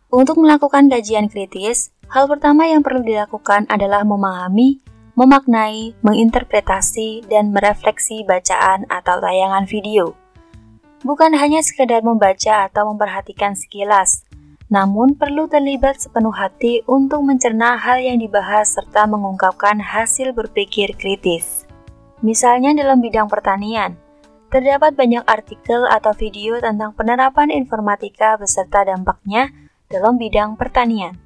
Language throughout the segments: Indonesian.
Untuk melakukan kajian kritis, hal pertama yang perlu dilakukan adalah memahami, memaknai, menginterpretasi, dan merefleksi bacaan atau tayangan video. Bukan hanya sekedar membaca atau memperhatikan sekilas, namun perlu terlibat sepenuh hati untuk mencerna hal yang dibahas serta mengungkapkan hasil berpikir kritis. Misalnya dalam bidang pertanian, terdapat banyak artikel atau video tentang penerapan informatika beserta dampaknya dalam bidang pertanian.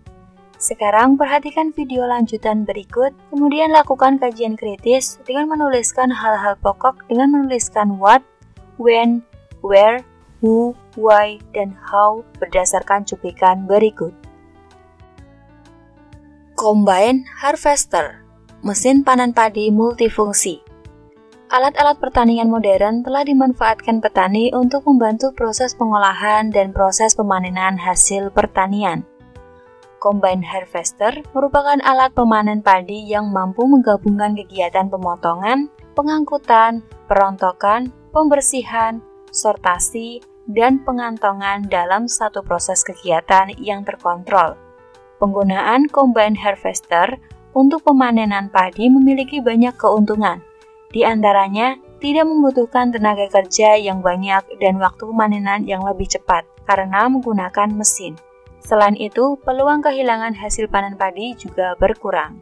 Sekarang perhatikan video lanjutan berikut, kemudian lakukan kajian kritis dengan menuliskan hal-hal pokok dengan menuliskan what, when, where, who, why, dan how berdasarkan cuplikan berikut. Combine Harvester, mesin panen padi multifungsi. Alat-alat pertanian modern telah dimanfaatkan petani untuk membantu proses pengolahan dan proses pemanenan hasil pertanian. Combine Harvester merupakan alat pemanen padi yang mampu menggabungkan kegiatan pemotongan, pengangkutan, perontokan, pembersihan, sortasi, dan pengantongan dalam satu proses kegiatan yang terkontrol. Penggunaan Combine Harvester untuk pemanenan padi memiliki banyak keuntungan. Di antaranya, tidak membutuhkan tenaga kerja yang banyak dan waktu pemanenan yang lebih cepat karena menggunakan mesin. Selain itu, peluang kehilangan hasil panen padi juga berkurang.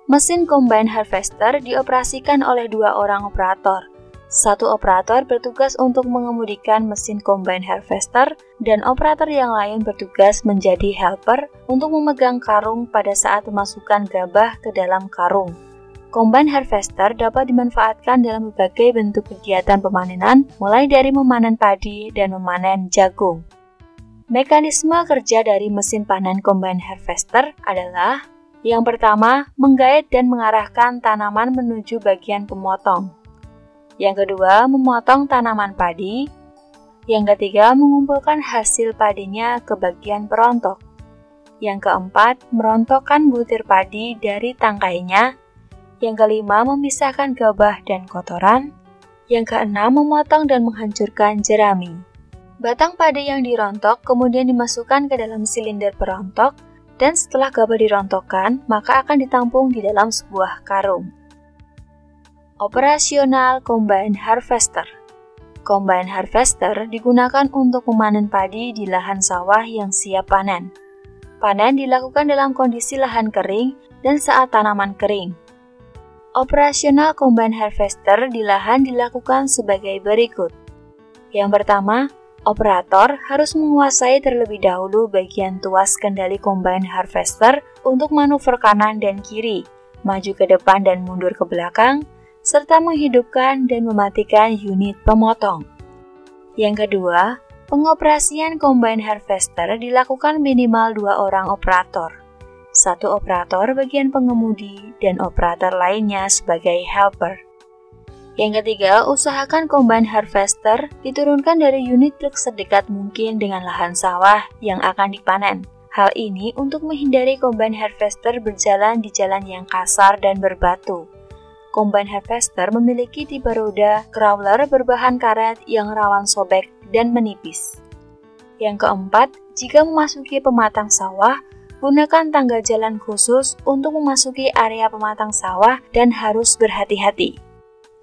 Mesin Combine Harvester dioperasikan oleh 2 orang operator. Satu operator bertugas untuk mengemudikan mesin Combine Harvester dan operator yang lain bertugas menjadi helper untuk memegang karung pada saat memasukkan gabah ke dalam karung. Combine Harvester dapat dimanfaatkan dalam berbagai bentuk kegiatan pemanenan, mulai dari memanen padi dan memanen jagung. Mekanisme kerja dari mesin panen Combine Harvester adalah: yang pertama, menggait dan mengarahkan tanaman menuju bagian pemotong. Yang kedua, memotong tanaman padi. Yang ketiga, mengumpulkan hasil padinya ke bagian perontok. Yang keempat, merontokkan butir padi dari tangkainya. Yang kelima, memisahkan gabah dan kotoran. Yang keenam, memotong dan menghancurkan jerami. Batang padi yang dirontok kemudian dimasukkan ke dalam silinder perontok, dan setelah gabah dirontokkan, maka akan ditampung di dalam sebuah karung. Operasional Combine Harvester. Combine Harvester digunakan untuk memanen padi di lahan sawah yang siap panen. Panen dilakukan dalam kondisi lahan kering dan saat tanaman kering. Operasional Combine Harvester di lahan dilakukan sebagai berikut. Yang pertama, operator harus menguasai terlebih dahulu bagian tuas kendali Combine Harvester untuk manuver kanan dan kiri, maju ke depan dan mundur ke belakang, serta menghidupkan dan mematikan unit pemotong. Yang kedua, pengoperasian Combine Harvester dilakukan minimal 2 orang operator. Satu operator bagian pengemudi dan operator lainnya sebagai helper. Yang ketiga, usahakan Combine Harvester diturunkan dari unit truk sedekat mungkin dengan lahan sawah yang akan dipanen. Hal ini untuk menghindari Combine Harvester berjalan di jalan yang kasar dan berbatu. Combine Harvester memiliki tipe roda crawler berbahan karet yang rawan sobek dan menipis. Yang keempat, jika memasuki pematang sawah, gunakan tangga jalan khusus untuk memasuki area pematang sawah dan harus berhati-hati.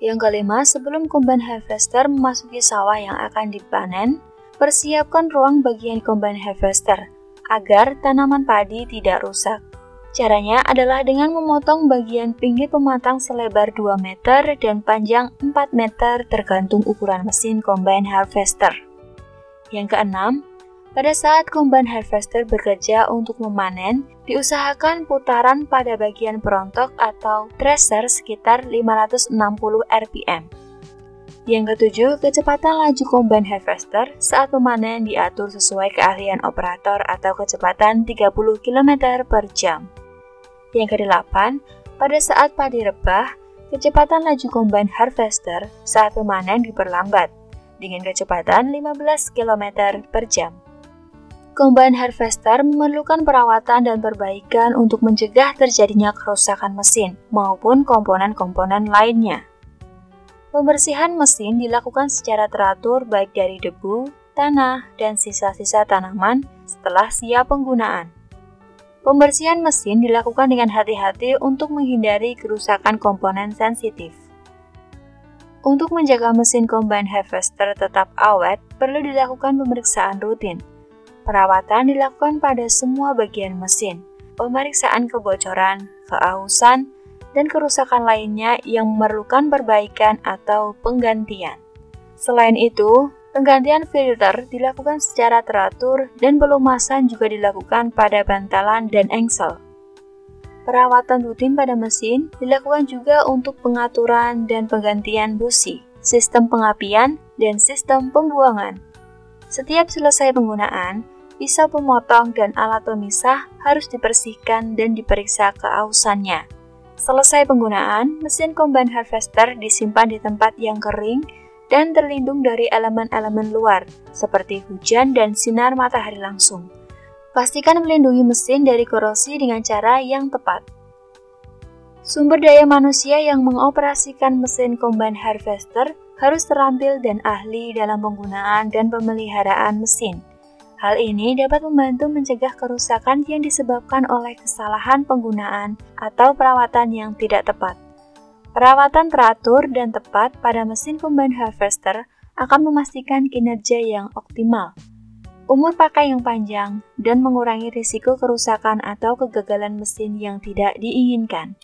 Yang kelima, sebelum Combine Harvester memasuki sawah yang akan dipanen, persiapkan ruang bagian Combine Harvester agar tanaman padi tidak rusak. Caranya adalah dengan memotong bagian pinggir pematang selebar 2 meter dan panjang 4 meter tergantung ukuran mesin Combine Harvester. Yang keenam, pada saat Combine Harvester bekerja untuk memanen, diusahakan putaran pada bagian perontok atau thresher sekitar 560 rpm. Yang ketujuh, kecepatan laju Combine Harvester saat memanen diatur sesuai keahlian operator atau kecepatan 30 km per jam. Yang kedelapan, pada saat padi rebah, kecepatan laju Combine Harvester saat memanen diperlambat dengan kecepatan 15 km per jam. Combine Harvester memerlukan perawatan dan perbaikan untuk mencegah terjadinya kerusakan mesin maupun komponen-komponen lainnya. Pembersihan mesin dilakukan secara teratur baik dari debu, tanah, dan sisa-sisa tanaman setelah siap penggunaan. Pembersihan mesin dilakukan dengan hati-hati untuk menghindari kerusakan komponen sensitif. Untuk menjaga mesin combine harvester tetap awet, perlu dilakukan pemeriksaan rutin. Perawatan dilakukan pada semua bagian mesin, pemeriksaan kebocoran, keausan, dan kerusakan lainnya yang memerlukan perbaikan atau penggantian. Selain itu, penggantian filter dilakukan secara teratur dan pelumasan juga dilakukan pada bantalan dan engsel. Perawatan rutin pada mesin dilakukan juga untuk pengaturan dan penggantian busi, sistem pengapian, dan sistem pembuangan. Setiap selesai penggunaan, pisau pemotong dan alat pemisah harus dibersihkan dan diperiksa keausannya. Selesai penggunaan, mesin combine harvester disimpan di tempat yang kering dan terlindung dari elemen-elemen luar, seperti hujan dan sinar matahari langsung. Pastikan melindungi mesin dari korosi dengan cara yang tepat. Sumber daya manusia yang mengoperasikan mesin combine harvester harus terampil dan ahli dalam penggunaan dan pemeliharaan mesin. Hal ini dapat membantu mencegah kerusakan yang disebabkan oleh kesalahan penggunaan atau perawatan yang tidak tepat. Perawatan teratur dan tepat pada mesin combine harvester akan memastikan kinerja yang optimal, umur pakai yang panjang, dan mengurangi risiko kerusakan atau kegagalan mesin yang tidak diinginkan.